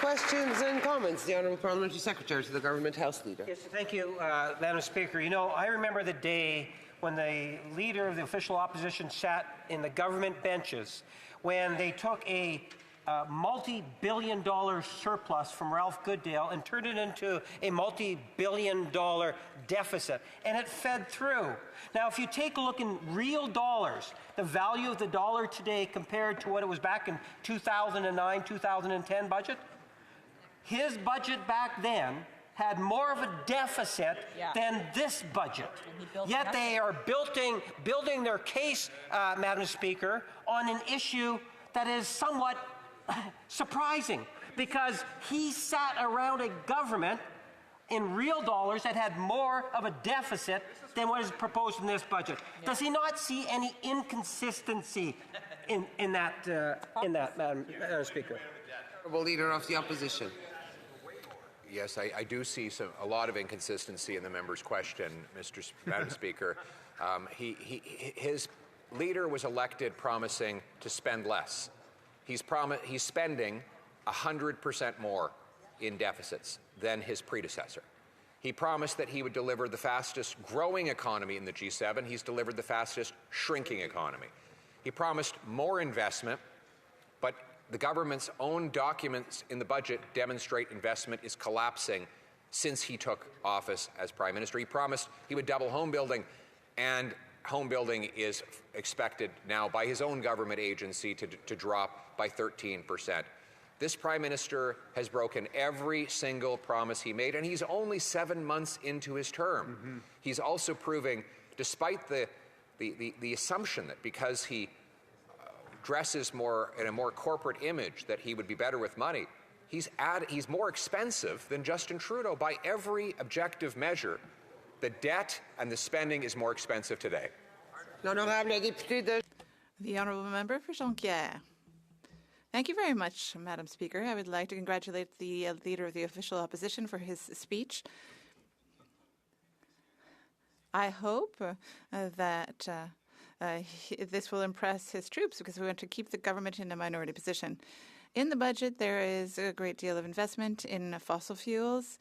Questions and comments. The Honourable Parliamentary Secretary to the Government House Leader. Yes, thank you, Madam Speaker. You know, I remember the day when the Leader of the Official Opposition sat in the government benches when they took a multi-billion-dollar surplus from Ralph Goodale and turned it into a multi-billion-dollar deficit, and it fed through. Now, if you take a look in real dollars, the value of the dollar today compared to what it was back in 2009, 2010 budget, his budget back then had more of a deficit than this budget. Yet they are building their case, Madam Speaker, on an issue that is somewhat surprising, because he sat around a government in real dollars that had more of a deficit than what is proposed in this budget. Does he not see any inconsistency in that, Madam Speaker? Honourable Leader of the Opposition. Yes, I do see a lot of inconsistency in the member's question, Madam Speaker. His leader was elected promising to spend less. He's spending 100% more in deficits than his predecessor. He promised that he would deliver the fastest growing economy in the G7. He's delivered the fastest shrinking economy. He promised more investment, but the government's own documents in the budget demonstrate investment is collapsing since he took office as Prime Minister. He promised he would double home building, and home building is expected now by his own government agency to drop by 13%. This Prime Minister has broken every single promise he made, and he's only 7 months into his term. He's also proving, despite the assumption that because he dresses more in a more corporate image that he would be better with money, he's more expensive than Justin Trudeau by every objective measure. The debt and the spending is more expensive today. The Honourable Member for Jonquière. Thank you very much, Madam Speaker. I would like to congratulate the Leader of the Official Opposition for his speech. I hope that this will impress his troops, because we want to keep the government in a minority position. In the budget, there is a great deal of investment in fossil fuels.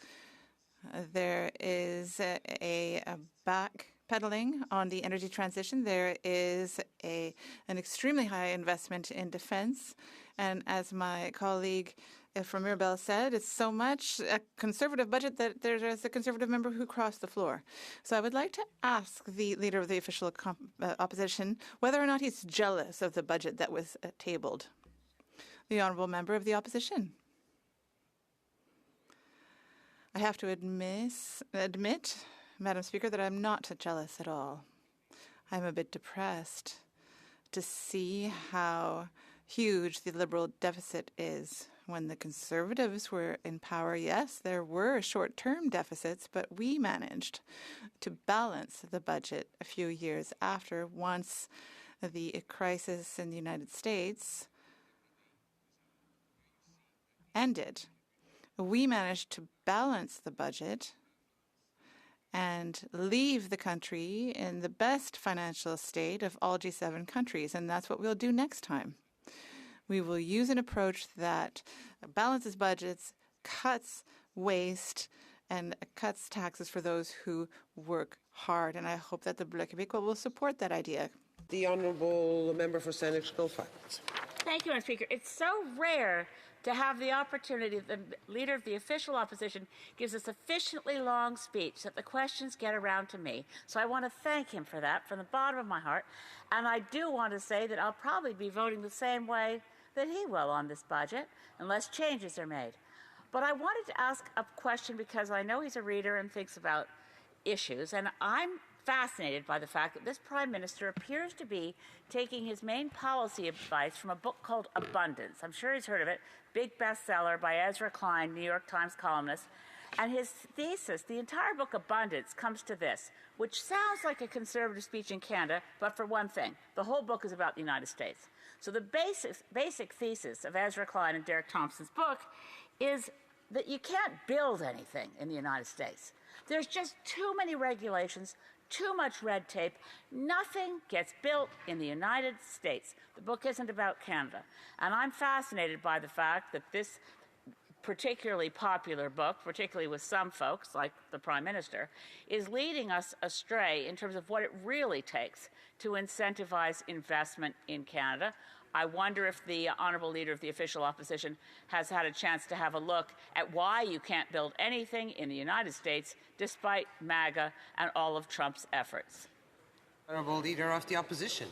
There is a backpedaling on the energy transition. There is an extremely high investment in defense. And as my colleague from Mirabel said, it's so much a conservative budget that there's a conservative member who crossed the floor. So I would like to ask the Leader of the Official Opposition whether or not he's jealous of the budget that was tabled. The Honourable Member of the Opposition. I have to admit, Madam Speaker, that I'm not jealous at all. I'm a bit depressed to see how huge the Liberal deficit is. When the Conservatives were in power, yes, there were short-term deficits, but we managed to balance the budget a few years after, once the crisis in the United States ended. We managed to balance the budget and leave the country in the best financial state of all G7 countries, and that's what we'll do next time. We will use an approach that balances budgets, cuts waste, and cuts taxes for those who work hard, and I hope that the Bloc Québécois will support that idea. The Honourable Member for Saanich-Goldfarb. Thank you, Madam Speaker. It's so rare to have the opportunity that the Leader of the Official Opposition gives a sufficiently long speech that the questions get around to me. So I want to thank him for that from the bottom of my heart. And I do want to say that I'll probably be voting the same way that he will on this budget, unless changes are made. But I wanted to ask a question because I know he's a reader and thinks about issues, and I'm fascinated by the fact that this Prime Minister appears to be taking his main policy advice from a book called Abundance. I'm sure he's heard of it, big bestseller by Ezra Klein, New York Times columnist. And his thesis, the entire book Abundance, comes to this, which sounds like a conservative speech in Canada, but for one thing, the whole book is about the United States. So the basic thesis of Ezra Klein and Derek Thompson's book is that you can't build anything in the United States. There's just too many regulations, too much red tape. Nothing gets built in the United States. The book isn't about Canada. And I'm fascinated by the fact that this particularly popular book, particularly with some folks like the Prime Minister, is leading us astray in terms of what it really takes to incentivize investment in Canada. I wonder if the Honourable Leader of the Official Opposition has had a chance to have a look at why you can't build anything in the United States despite MAGA and all of Trump's efforts. Honourable Leader of the Opposition.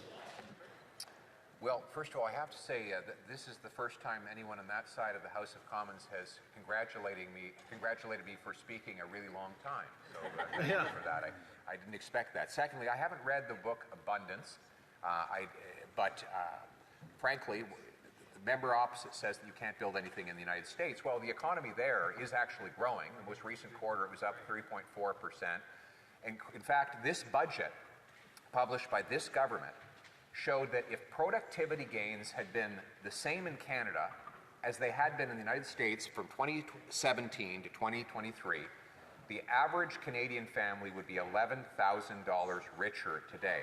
Well, first of all, I have to say that this is the first time anyone on that side of the House of Commons has congratulated me for speaking a really long time. So thank you for that. I didn't expect that. Secondly, I haven't read the book Abundance, but frankly, the member opposite says that you can't build anything in the United States. Well, the economy there is actually growing. The most recent quarter, it was up 3.4%. And in fact, this budget published by this government showed that if productivity gains had been the same in Canada as they had been in the United States from 2017 to 2023, the average Canadian family would be $11,000 richer today.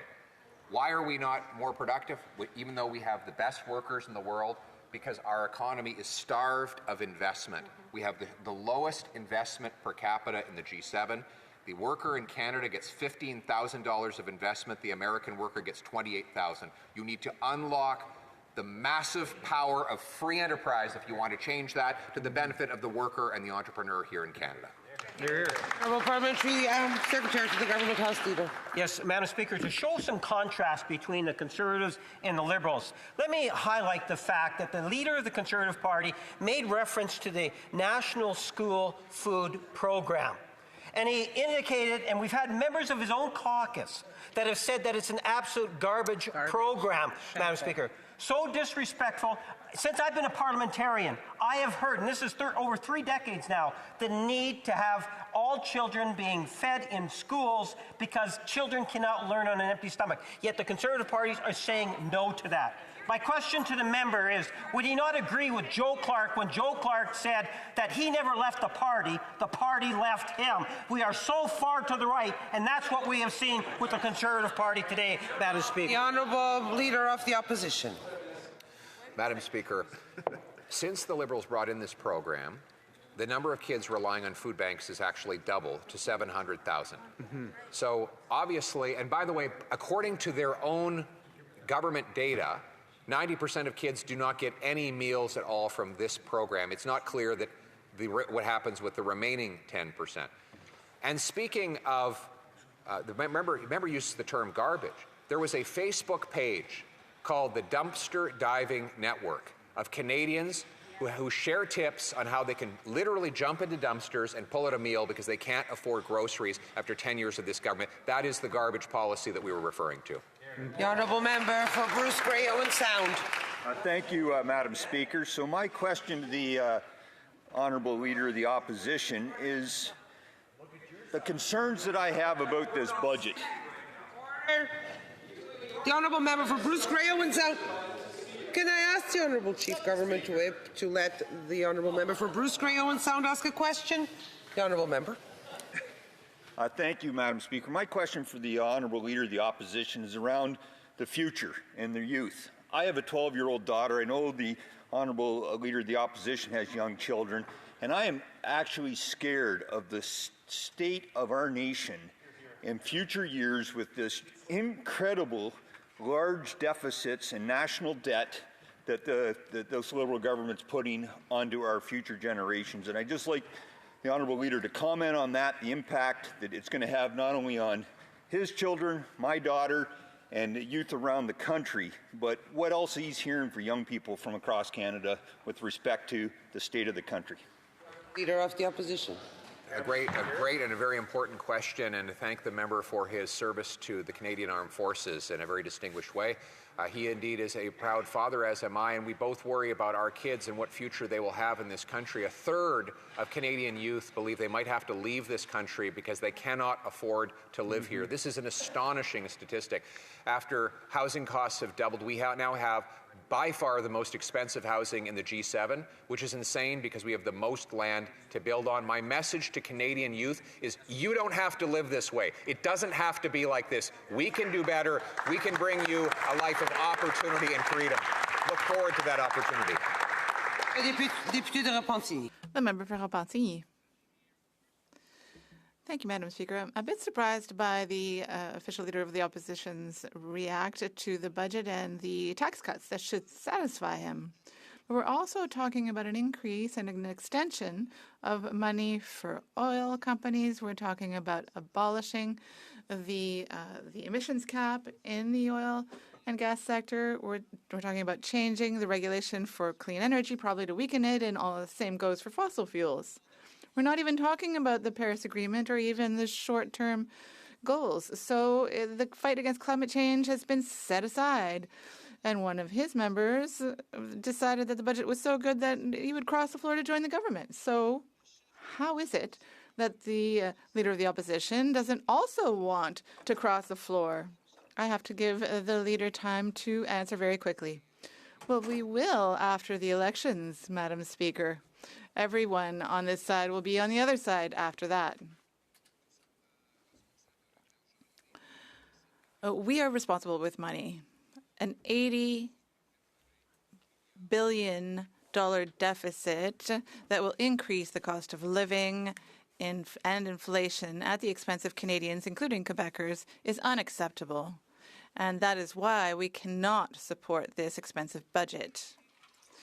Why are we not more productive, even though we have the best workers in the world? Because our economy is starved of investment. We have the lowest investment per capita in the G7. The worker in Canada gets $15,000 of investment. The American worker gets $28,000. You need to unlock the massive power of free enterprise if you want to change that to the benefit of the worker and the entrepreneur here in Canada. Honourable Parliamentary Secretary to the Government House Leader. Yes, Madam Speaker, to show some contrast between the Conservatives and the Liberals, let me highlight the fact that the leader of the Conservative Party made reference to the National School Food Program. And he indicated, and we've had members of his own caucus that have said that it's an absolute garbage program, Madam Speaker. So disrespectful. Since I've been a parliamentarian, I have heard, and this is over 3 decades now, the need to have all children being fed in schools because children cannot learn on an empty stomach. Yet the Conservative parties are saying no to that. My question to the member is, would he not agree with Joe Clark when Joe Clark said that he never left the party left him? We are so far to the right, and that's what we have seen with the Conservative Party today, Madam Speaker. The Honourable Leader of the Opposition. Madam Speaker, since the Liberals brought in this program, the number of kids relying on food banks has actually doubled to 700,000. So obviously, and by the way, according to their own government data, 90% of kids do not get any meals at all from this program. It's not clear that what happens with the remaining 10%. And speaking of, remember used the term garbage. There was a Facebook page called the Dumpster Diving Network of Canadians who share tips on how they can literally jump into dumpsters and pull out a meal because they can't afford groceries after 10 years of this government. That is the garbage policy that we were referring to. The Honourable Member for Bruce Grey Owen Sound. Thank you, Madam Speaker. So my question to the Honourable Leader of the Opposition is the concerns that I have about this budget. The Honourable Member for Bruce Grey Owen Sound. Can I ask the Honourable Chief Government Whip to let the Honourable Member for Bruce Grey Owen Sound ask a question? The Honourable Member. Thank you, Madam Speaker. My question for the Honourable Leader of the Opposition is around the future and the youth. I have a 12-year-old daughter. I know the Honourable Leader of the Opposition has young children, and I am actually scared of the state of our nation in future years with this incredible large deficits and national debt that this Liberal government's putting onto our future generations. And I'd just like the Honourable Leader to comment on that, the impact that it's going to have not only on his children, my daughter, and the youth around the country, but what else he's hearing for young people from across Canada with respect to the state of the country. Leader of the Opposition. A great and a very important question, and to thank the member for his service to the Canadian Armed Forces in a very distinguished way. He indeed is a proud father, as am I, and we both worry about our kids and what future they will have in this country. A third of Canadian youth believe they might have to leave this country because they cannot afford to live here. This is an astonishing statistic. After housing costs have doubled, we now have by far the most expensive housing in the G7, which is insane because we have the most land to build on. My message to Canadian youth is you don't have to live this way. It doesn't have to be like this. We can do better. We can bring you a life of opportunity and freedom. Look forward to that opportunity. Député de Repentigny. The member for Repentigny. Thank you, Madam Speaker. I'm a bit surprised by the official leader of the opposition's react to the budget and the tax cuts that should satisfy him. But we're also talking about an increase and an extension of money for oil companies. We're talking about abolishing the emissions cap in the oil and gas sector. We're talking about changing the regulation for clean energy, probably to weaken it, and all the same goes for fossil fuels. We're not even talking about the Paris Agreement or even the short-term goals. So the fight against climate change has been set aside. And one of his members decided that the budget was so good that he would cross the floor to join the government. So how is it that the leader of the opposition doesn't also want to cross the floor? I have to give the leader time to answer very quickly. Well, we will after the elections, Madam Speaker. Everyone on this side will be on the other side after that. We are responsible with money. An $80 billion deficit that will increase the cost of living and inflation at the expense of Canadians, including Quebecers, is unacceptable. And that is why we cannot support this expensive budget.